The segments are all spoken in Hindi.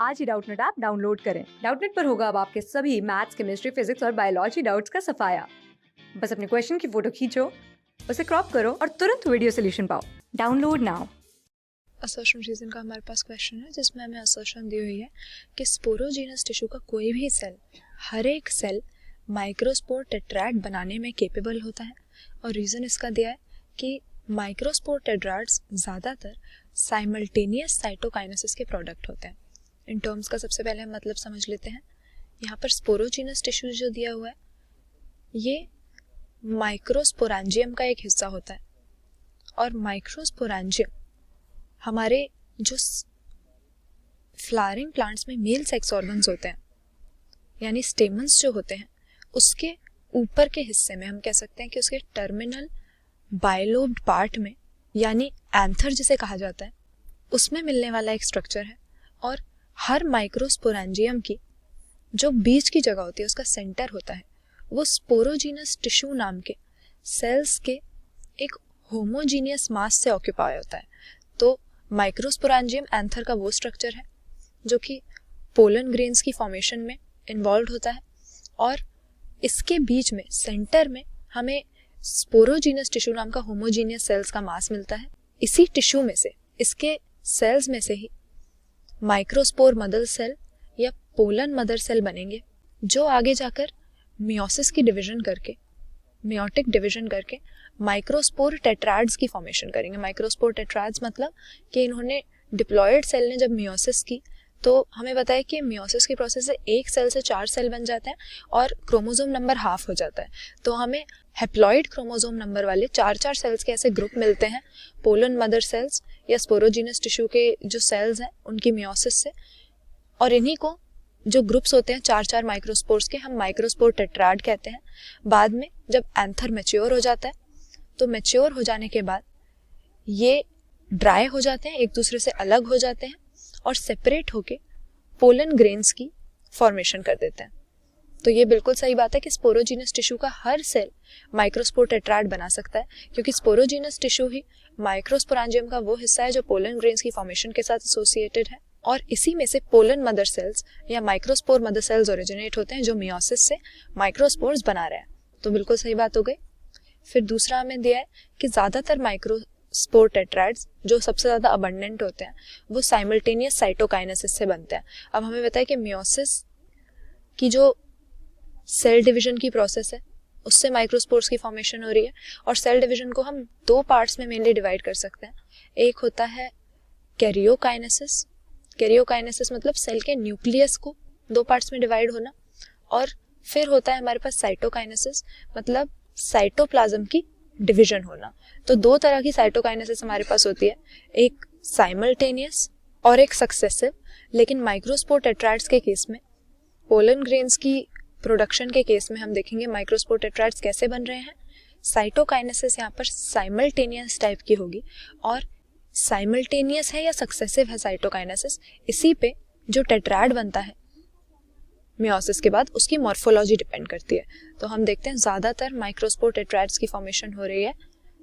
आज ही डाउटनेट ऐप डाउनलोड करें। डाउटनेट पर होगा अब आपके सभी मैथ्स, केमिस्ट्री, फिजिक्स और बायोलॉजी डाउट्स का सफाया। बस अपने क्वेश्चन की फोटो खींचो, उसे क्रॉप करो और तुरंत वीडियो सोल्यूशन पाओ। Download now. असर्शन रीजन का हमारे पास क्वेश्चन है जिसमें हमें असर्शन दी हुई है कि स्पोरोजीनस टिश्यू का कोई भी सेल, हर एक सेल माइक्रोस्पोर टेट्राड बनाने में केपेबल होता है। और रीज़न इसका दिया है कि माइक्रोस्पोर टेट्राड्स ज़्यादातर साइमल्टेनियस साइटोकाइनेसिस के प्रोडक्ट होते हैं। इन टर्म्स का सबसे पहले हम मतलब समझ लेते हैं। यहाँ पर स्पोरोजीनस टिश्यू जो दिया हुआ है ये माइक्रोस्पोरेंजियम का एक हिस्सा होता है और माइक्रोस्पोरेंजियम हमारे जो फ्लावरिंग प्लांट्स में मेल सेक्स ऑर्गन्स होते हैं यानी स्टेमन्स जो होते हैं उसके ऊपर के हिस्से में हम कह सकते हैं कि उसके टर्मिनल बायलोब्ड पार्ट में यानी एंथर जिसे कहा जाता है उसमें मिलने वाला एक स्ट्रक्चर है। और हर माइक्रोस्पोरेंजियम की जो बीच की जगह होती है उसका सेंटर होता है वो स्पोरोजीनस टिश्यू नाम के सेल्स के एक होमोजीनियस मास से ऑक्यूपाई होता है। तो माइक्रोस्पोरेंजियम एंथर का वो स्ट्रक्चर है जो कि पोलन ग्रेन्स की फॉर्मेशन में इन्वॉल्व होता है और इसके बीच में सेंटर में हमें स्पोरोजीनस टिश्यू नाम का होमोजीनियस सेल्स का मास मिलता है। इसी टिश्यू में से, इसके सेल्स में से ही माइक्रोस्पोर मदर सेल या पोलन मदर सेल बनेंगे जो आगे जाकर मियोसिस की डिवीजन करके, मियोटिक डिवीजन करके माइक्रोस्पोर टेट्राड्स की फॉर्मेशन करेंगे। माइक्रोस्पोर टेट्राड्स मतलब कि इन्होंने डिप्लॉयड सेल ने जब मियोसिस की तो हमें पता है कि मियोसिस की प्रोसेस से एक सेल से 4 सेल बन जाते हैं और क्रोमोसोम नंबर हाफ हो जाता है। तो हमें हेप्लॉइड क्रोमोसोम नंबर वाले 4-4 सेल्स के ऐसे ग्रुप मिलते हैं पोलन मदर सेल्स या स्पोरोजीनस टिश्यू के जो सेल्स हैं उनकी मियोसिस से। और इन्हीं को जो ग्रुप्स होते हैं 4-4 माइक्रोस्पोर्स के हम माइक्रोस्पोर टेट्राड कहते हैं। बाद में जब एंथर मैच्योर हो जाता है तो मैच्योर हो जाने के बाद ये ड्राई हो जाते हैं, एक दूसरे से अलग हो जाते हैं और सेपरेट होके पोलन ग्रेन्स की फॉर्मेशन कर देते हैं। तो ये बिल्कुल सही बात है कि स्पोरोजीनस टिश्यू का हर सेल माइक्रोस्पोर टेट्राड बना सकता है क्योंकि स्पोरोजीनस टिश्यू ही माइक्रोस्पोरेंजियम का वो हिस्सा है जो पोलन ग्रेन्स की फॉर्मेशन के साथ एसोसिएटेड है और इसी में से पोलन मदर सेल्स या माइक्रोस्पोर मदर सेल्स ओरिजिनेट होते हैं जो मियोसिस से माइक्रोस्पोर्स बना रहे हैं। तो बिल्कुल सही बात हो गई। फिर दूसरा हमें दिया है कि ज़्यादातर माइक्रोस्पोर टेट्राड्स जो सबसे ज़्यादा अबंडेंट होते हैं वो साइमल्टेनियस साइटोकाइनेसिस से बनते हैं। अब हमें पता है कि मियोसिस की जो सेल डिवीजन की प्रोसेस है उससे माइक्रोस्पोर्स की फॉर्मेशन हो रही है और सेल डिवीजन को हम 2 पार्ट्स में मेनली डिवाइड कर सकते हैं। एक होता है कैरियोकाइनेसिस। कैरियोकाइनेसिस मतलब सेल के न्यूक्लियस को 2 पार्ट्स में डिवाइड होना। और फिर होता है हमारे पास साइटोकाइनेसिस मतलब साइटोप्लाज्म की डिवीजन होना। तो 2 तरह की साइटोकाइनेसिस हमारे पास होती है, एक साइमल्टेनियस और एक सक्सेसिव। लेकिन माइक्रोस्पोर टेट्राड्स के केस में, पोलन ग्रेन्स की प्रोडक्शन के केस में हम देखेंगे माइक्रोस्पोर टेट्राड्स कैसे बन रहे हैं। साइटोकाइनेसिस यहाँ पर साइमल्टेनियस टाइप की होगी और साइमल्टेनियस है या सक्सेसिव है साइटोकाइनेसिस, इसी पे जो टेट्राड बनता है मियोसिस के बाद उसकी मॉर्फोलॉजी डिपेंड करती है। तो हम देखते हैं ज़्यादातर माइक्रोस्पोर टेट्राड्स की फॉर्मेशन हो रही है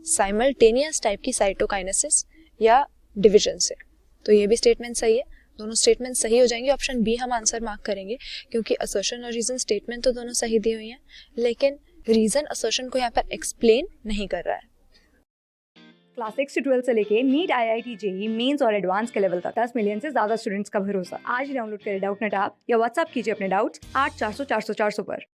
साइमल्टेनियस टाइप की साइटोकाइनेसिस या डिवीजन से। तो ये भी स्टेटमेंट सही है, दोनों स्टेटमेंट सही हो जाएंगे। ऑप्शन बी हम आंसर मार्क करेंगे क्योंकि असर्शन और रीजन स्टेटमेंट तो दोनों सही दी हुई हैं लेकिन रीजन असर्शन को यहाँ पर एक्सप्लेन नहीं कर रहा है। क्लास 6 से 12 से लेके नीट, IIT, JEE मेंस और एडवांस के लेवल तक 10 मिलियन से ज्यादा स्टूडेंट्स का भरोसा। आज ही डाउनलोड करें डाउटनेट ऐप या व्हाट्सएप कीजिए अपने डाउट्स 8400 400 400 पर।